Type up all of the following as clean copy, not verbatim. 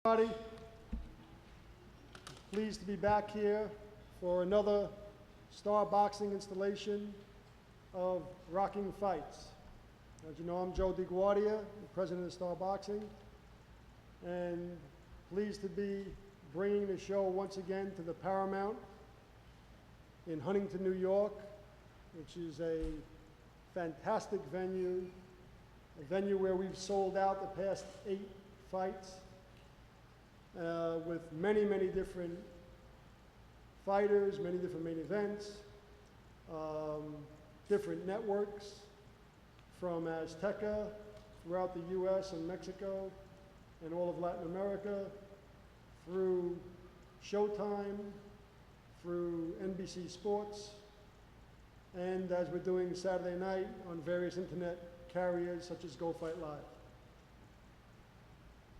Everybody, pleased to be back here for another Star Boxing installation of Rockin Fights. As you know, I'm Joe DeGuardia, the president of Star Boxing, and pleased to be bringing the show once again to the Paramount in Huntington, New York, which is a fantastic venue, a venue where we've sold out the past 8 fights. With many, many different fighters, many different main events, different networks from Azteca throughout the US and Mexico and all of Latin America, through Showtime, through NBC Sports, and as we're doing Saturday night on various internet carriers such as Go Fight Live.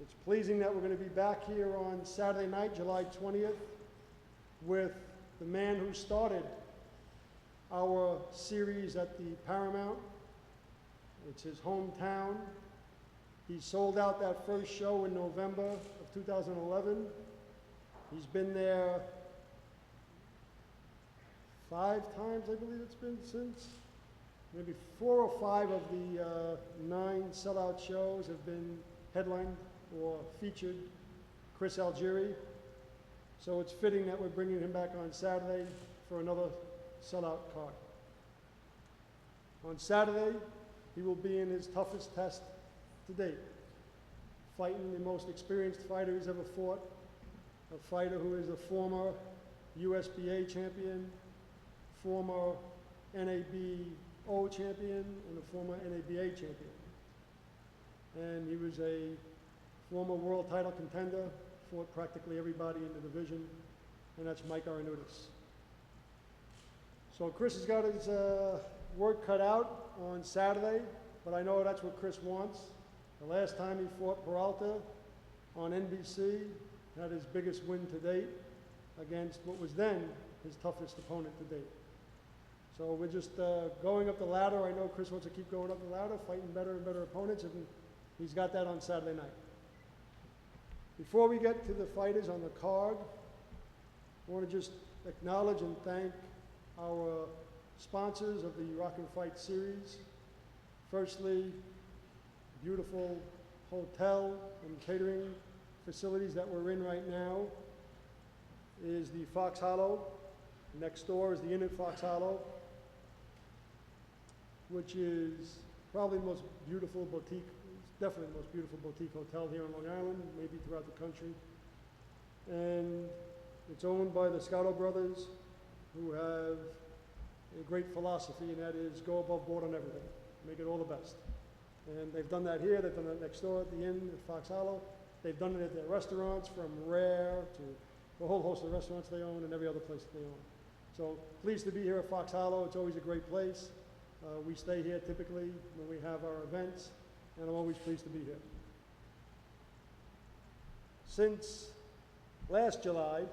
It's pleasing that we're going to be back here on Saturday night, July 20th, with the man who started our series at the Paramount. It's his hometown. He sold out that first show in November of 2011. He's been there 5 times, I believe it's been since. Maybe 4 or 5 of the 9 sellout shows have been headlined or featured Chris Algieri. So it's fitting that we're bringing him back on Saturday for another sellout card. On Saturday, he will be in his toughest test to date, fighting the most experienced fighter he's ever fought, a fighter who is a former USBA champion, former NABO champion, and a former NABA champion. And he was a former world title contender, fought practically everybody in the division, and that's Mike Aranudis. So Chris has got his work cut out on Saturday, but I know that's what Chris wants. The last time he fought Peralta on NBC, had his biggest win to date against what was then his toughest opponent to date. So we're just going up the ladder. I know Chris wants to keep going up the ladder, fighting better and better opponents, and he's got that on Saturday night. Before we get to the fighters on the card, I want to just acknowledge and thank our sponsors of the Rockin Fights series. Firstly, beautiful hotel and catering facilities that we're in right now is the Fox Hollow. Next door is the Inn at Fox Hollow, which is probably the most beautiful boutique, definitely the most beautiful boutique hotel here on Long Island, maybe throughout the country. And it's owned by the Scotto brothers, who have a great philosophy, and that is go above board on everything, make it all the best. And they've done that here, they've done that next door at the Inn at Fox Hollow. They've done it at their restaurants, from Rare to a whole host of restaurants they own and every other place that they own. So pleased to be here at Fox Hollow. It's always a great place. We stay here typically when we have our events, and I'm always pleased to be here. Since last July,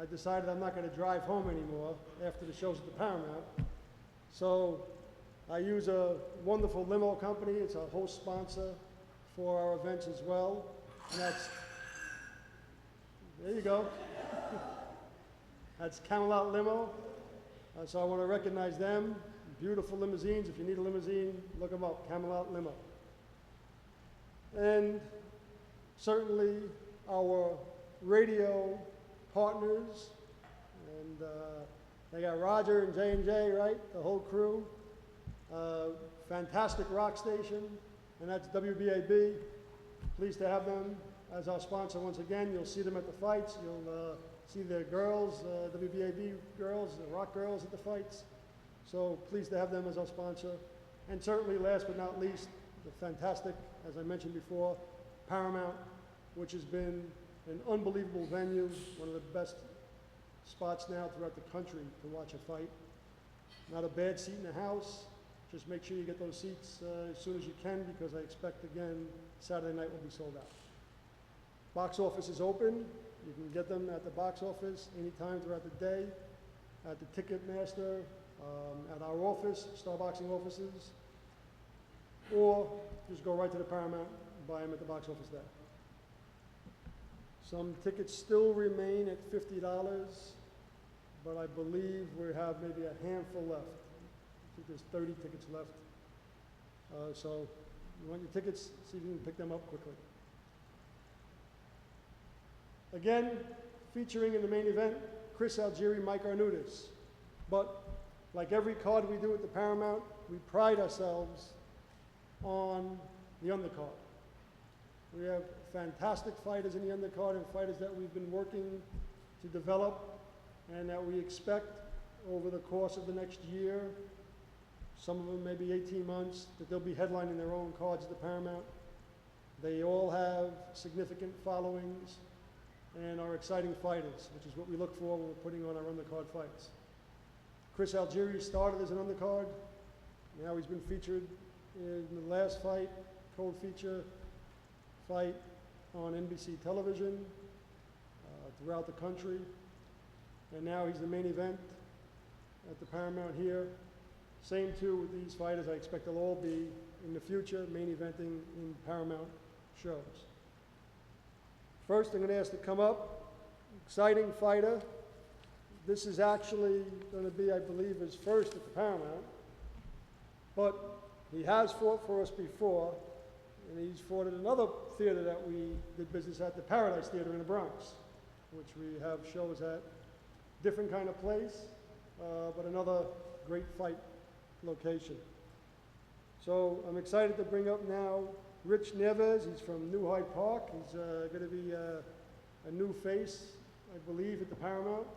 I decided I'm not going to drive home anymore after the shows at the Paramount. So I use a wonderful limo company. It's a host sponsor for our events as well. And that's, there you go. That's Camelot Limo. So I want to recognize them. Beautiful limousines. If you need a limousine, look them up, Camelot Limo. And certainly our radio partners, and they got Roger and J&J, right? The whole crew. Fantastic rock station, and that's WBAB. Pleased to have them as our sponsor once again. You'll see them at the fights. You'll see the girls, WBAB girls, the rock girls at the fights. So pleased to have them as our sponsor. And certainly last but not least, the fantastic, as I mentioned before, Paramount, which has been an unbelievable venue, one of the best spots now throughout the country to watch a fight. Not a bad seat in the house. Just make sure you get those seats as soon as you can, because I expect, again, Saturday night will be sold out. Box office is open. You can get them at the box office anytime throughout the day, at the Ticketmaster, at our office, Star Boxing offices, or just go right to the Paramount and buy them at the box office there. Some tickets still remain at $50, but I believe we have maybe a handful left. I think there's 30 tickets left. So you want your tickets, see if you can pick them up quickly. Again, featuring in the main event, Chris Algieri, Mike Arnudis. But like every card we do at the Paramount, we pride ourselves on the undercard. We have fantastic fighters in the undercard and fighters that we've been working to develop and that we expect over the course of the next year, some of them maybe 18 months, that they'll be headlining their own cards at the Paramount. They all have significant followings and are exciting fighters, which is what we look for when we're putting on our undercard fights. Chris Algieri started as an undercard. Now he's been featured in the last fight, code feature fight on NBC television throughout the country. And now he's the main event at the Paramount here. Same too with these fighters. I expect they'll all be in the future main eventing in Paramount shows. First, I'm going to ask to come up, exciting fighter. This is actually going to be, I believe, his first at the Paramount. But he has fought for us before, and he's fought at another theater that we did business at, the Paradise Theater in the Bronx, which we have shows at. Different kind of place, but another great fight location. So I'm excited to bring up now Rich Neves. He's from New Hyde Park. He's going to be a new face, I believe, at the Paramount,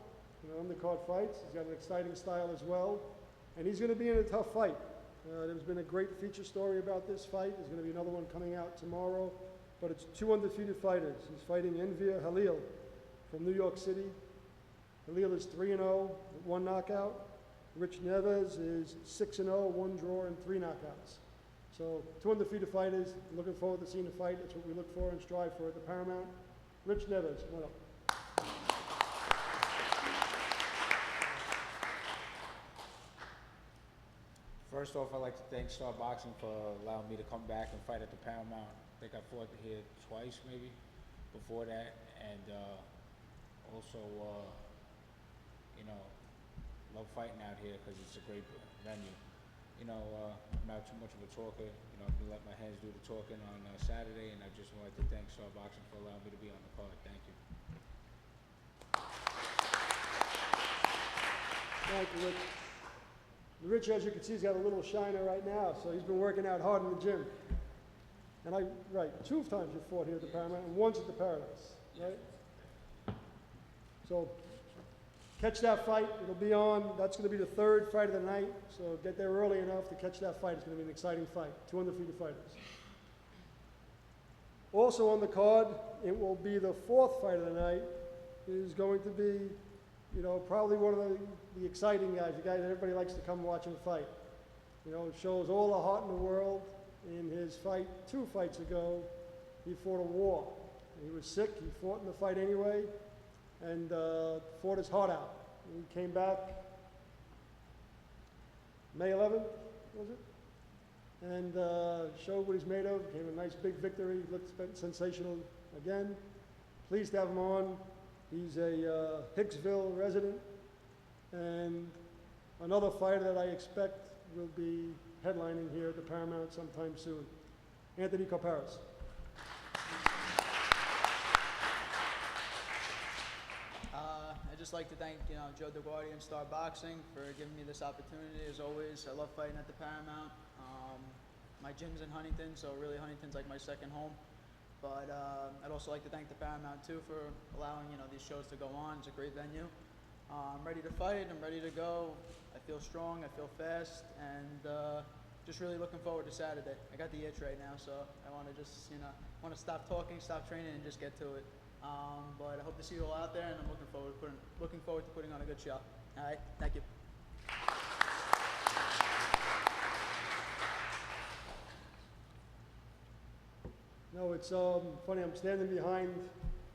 undercard fights. He's got an exciting style as well. And he's going to be in a tough fight. There's been a great feature story about this fight. There's going to be another one coming out tomorrow. But it's two undefeated fighters. He's fighting Enver Halil from New York City. Halil is 3-0 with 1 knockout. Rich Neves is 6-0, 1 draw, and 3 knockouts. So two undefeated fighters. Looking forward to seeing the fight. That's what we look for and strive for at the Paramount. Rich Neves, come on up. First off, I'd like to thank Star Boxing for allowing me to come back and fight at the Paramount. I think I fought here twice, maybe, before that. And also, love fighting out here because it's a great venue. I'm not too much of a talker. I'm going to let my hands do the talking on Saturday, and I just wanted to thank Star Boxing for allowing me to be on the card. Thank you. Thank you, Rich. Rich, as you can see, he's got a little shiner right now, so he's been working out hard in the gym. And right, 2 times you fought here at the Paramount, and once at the Paradise, right? So, catch that fight. It'll be on. That's going to be the 3rd fight of the night, so get there early enough to catch that fight. It's going to be an exciting fight. 2 undefeated fighters. Also on the card, it will be the 4th fight of the night. It is going to be, probably one of the exciting guys, the guy that everybody likes to come watch him fight. It shows all the heart in the world. In his fight 2 fights ago, he fought a war. He was sick. He fought in the fight anyway, and fought his heart out. And he came back May 11th, was it? And showed what he's made of. Became a nice big victory. Looked sensational again. Pleased to have him on. He's a Hicksville resident, and another fighter that I expect will be headlining here at the Paramount sometime soon. Anthony Carparas. I'd just like to thank Joe DeGuardi and Star Boxing for giving me this opportunity. As always, I love fighting at the Paramount. My gym's in Huntington, so really Huntington's like my second home. But I'd also like to thank the Paramount too for allowing these shows to go on. It's a great venue. I'm ready to fight. I'm ready to go. I feel strong. I feel fast, and just really looking forward to Saturday. I got the itch right now, so I want to just want to stop talking, stop training, and just get to it. But I hope to see you all out there, and I'm looking forward to putting on a good show. All right, thank you. No, it's funny. I'm standing behind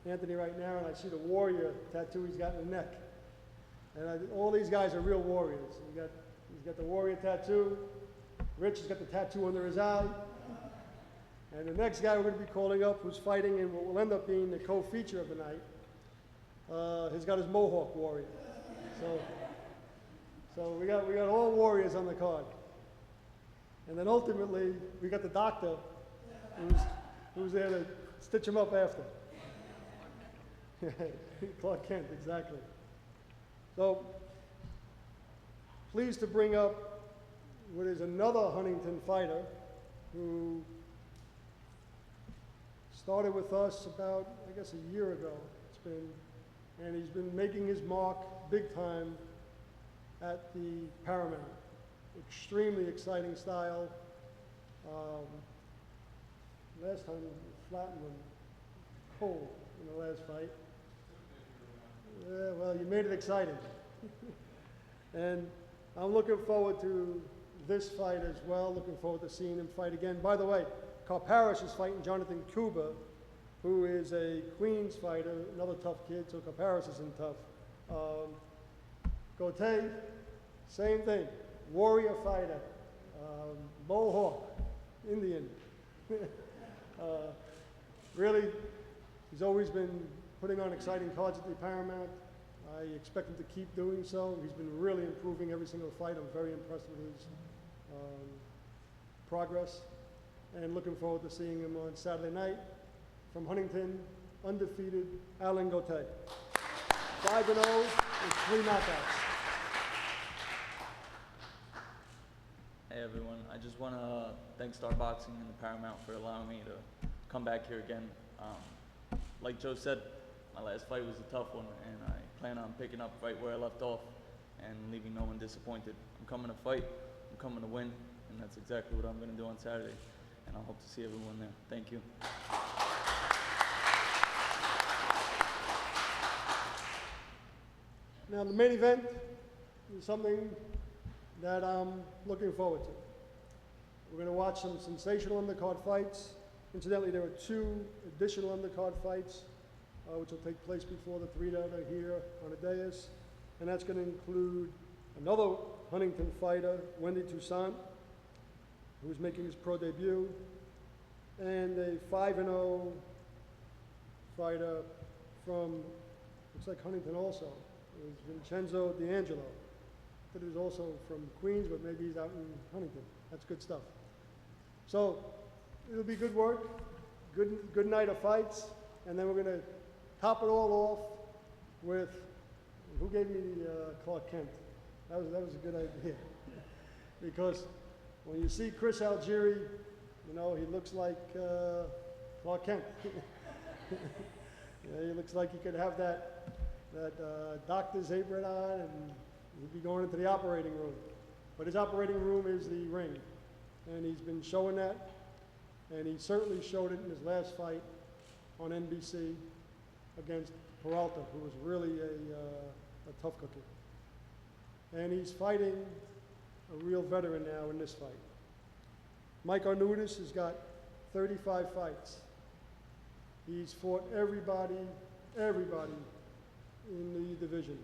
Anthony right now, and I see the warrior tattoo he's got in the neck. And all these guys are real warriors. He's got the warrior tattoo. Rich has got the tattoo under his eye. And the next guy we're going to be calling up, who's fighting in what will end up being the co-feature of the night, has got his Mohawk Warrior. So we got all warriors on the card. And then ultimately, we got the doctor who's there to stitch him up after. Clark Kent, exactly. So, pleased to bring up what is another Huntington fighter who started with us about, I guess, a year ago. And he's been making his mark big time at the Paramount. Extremely exciting style. Last time he flattened him cold in the last fight. Yeah, well, you made it exciting. And I'm looking forward to this fight as well. Looking forward to seeing him fight again. By the way, Karparis is fighting Jonathan Cuba, who is a Queens fighter, another tough kid, so Karparis isn't tough. Gote, same thing. Warrior fighter, Mohawk, Indian. Really, he's always been putting on exciting cards at the Paramount. I expect him to keep doing so. He's been really improving every single fight. I'm very impressed with his progress. And looking forward to seeing him on Saturday night from Huntington, undefeated Alan Gote. 5-0 with 3 knockouts. Hey everyone, I just want to thank Star Boxing and the Paramount for allowing me to come back here again. Like Joe said, my last fight was a tough one, and I plan on picking up right where I left off and leaving no one disappointed. I'm coming to fight, I'm coming to win, and that's exactly what I'm going to do on Saturday, and I hope to see everyone there. Thank you. Now the main event is something that I'm looking forward to. We're going to watch some sensational undercard fights. Incidentally, there are 2 additional undercard fights, which will take place before the 3 that are here on the dais. And that's going to include another Huntington fighter, Wendy Toussaint, who's making his pro debut, and a 5-0 fighter from, looks like Huntington also. It was Vincenzo D'Angelo. That is also from Queens, but maybe he's out in Huntington. That's good stuff. So it'll be good work, good night of fights, and then we're going to top it all off with, who gave me the Clark Kent? That was a good idea. Because when you see Chris Algieri, you know, he looks like Clark Kent. Yeah, he looks like he could have that doctor's apron on, and he'd be going into the operating room. But his operating room is the ring. And he's been showing that. And he certainly showed it in his last fight on NBC against Peralta, who was really a tough cookie. And he's fighting a real veteran now in this fight. Mike Arnudis has got 35 fights. He's fought everybody in the division.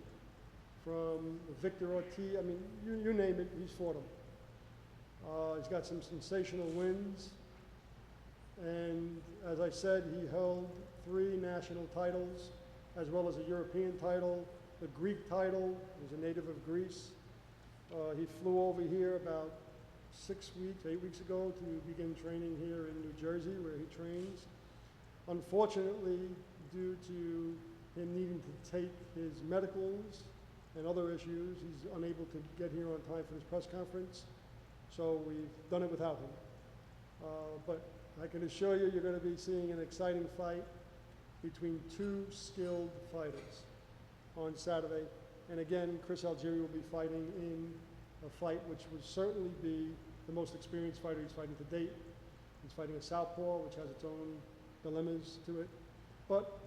From Victor Ortiz, I mean, you name it, he's fought him. He's got some sensational wins. And as I said, he held 3 national titles, as well as a European title, the Greek title. He's a native of Greece. He flew over here about 8 weeks ago to begin training here in New Jersey, where he trains. Unfortunately, due to him needing to take his medicals and other issues, he's unable to get here on time for his press conference. So we've done it without him. But I can assure you, you're going to be seeing an exciting fight between 2 skilled fighters on Saturday. And again, Chris Algieri will be fighting in a fight which would certainly be the most experienced fighter he's fighting to date. He's fighting a southpaw, which has its own dilemmas to it. But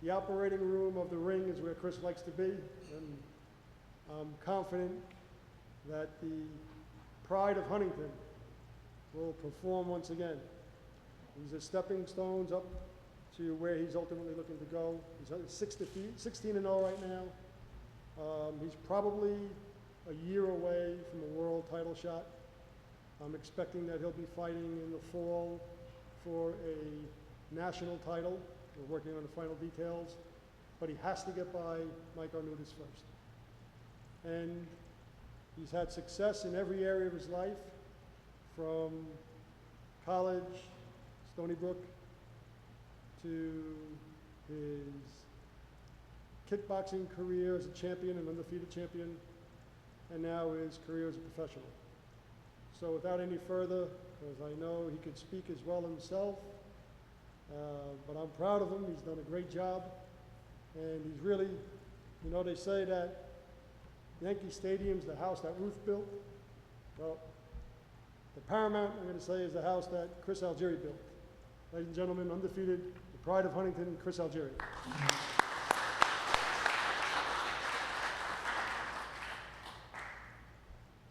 the operating room of the ring is where Chris likes to be. And I'm confident that the pride of Huntington will perform once again. These are stepping stones up to where he's ultimately looking to go. He's 16-0 right now. He's probably a year away from a world title shot. I'm expecting that he'll be fighting in the fall for a national title. We're working on the final details, but he has to get by Mike Arnudis first. And he's had success in every area of his life, from college, Stony Brook, to his kickboxing career as a champion, an undefeated champion, and now his career as a professional. So without any further, because I know he could speak as well himself, but I'm proud of him. He's done a great job, and he's really, you know, they say that Yankee Stadium's the house that Ruth built. Well, the Paramount, I'm going to say, is the house that Chris Algieri built. Ladies and gentlemen, undefeated, the pride of Huntington, Chris Algieri.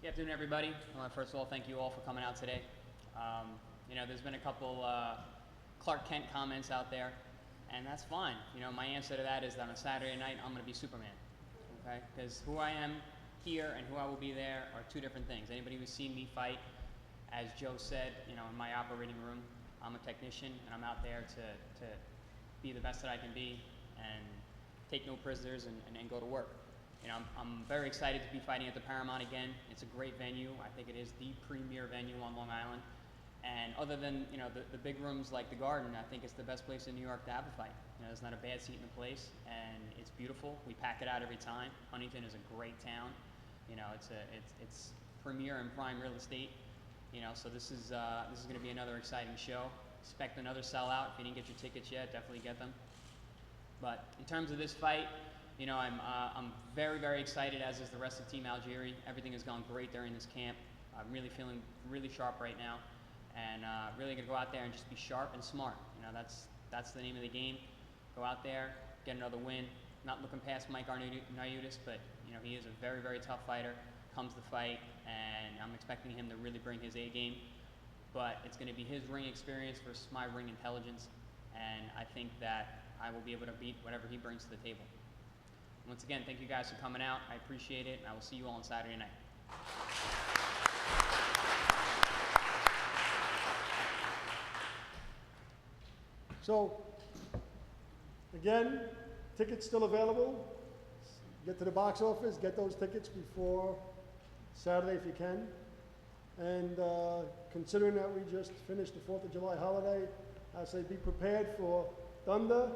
Good afternoon, everybody. First of all, thank you all for coming out today. You know, there's been a couple Clark Kent comments out there, and that's fine. You know, my answer to that is that on a Saturday night, I'm going to be Superman, okay? Because who I am here and who I will be there are two different things. Anybody who's seen me fight, as Joe said, you know, in my operating room, I'm a technician, and I'm out there to be the best that I can be and take no prisoners and go to work. You know, I'm very excited to be fighting at the Paramount again. It's a great venue. I think it is the premier venue on Long Island. And other than, you know, the big rooms like the Garden, I think it's the best place in New York to have a fight. You know, there's not a bad seat in the place, and it's beautiful. We pack it out every time. Huntington is a great town. You know, it's premier and prime real estate. You know, so this is going to be another exciting show. Expect another sellout. If you didn't get your tickets yet, definitely get them. But in terms of this fight, you know, I'm very, very excited, as is the rest of Team Algieri. Everything has gone great during this camp. I'm really feeling really sharp right now, and really gonna go out there and just be sharp and smart. You know, that's the name of the game. Go out there, get another win. Not looking past Mike Arnudis, but you know, he is a very, very tough fighter. Comes the fight, and I'm expecting him to really bring his A game. But it's going to be his ring experience versus my ring intelligence, and I think that I will be able to beat whatever he brings to the table. Once again, thank you guys for coming out. I appreciate it, and I will see you all on Saturday night. So, again, tickets still available. Get to the box office, get those tickets before Saturday if you can. And considering that we just finished the 4th of July holiday, I say be prepared for thunder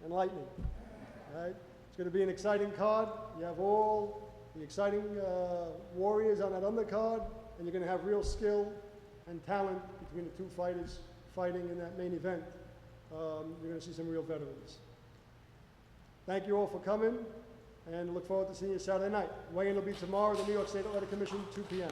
and lightning. All right? It's going to be an exciting card. You have all the exciting warriors on that undercard, and you're going to have real skill and talent between the two fighters fighting in that main event. You're going to see some real veterans. Thank you all for coming, and look forward to seeing you Saturday night. Weigh-in will be tomorrow at the New York State Athletic Commission, 2 p.m.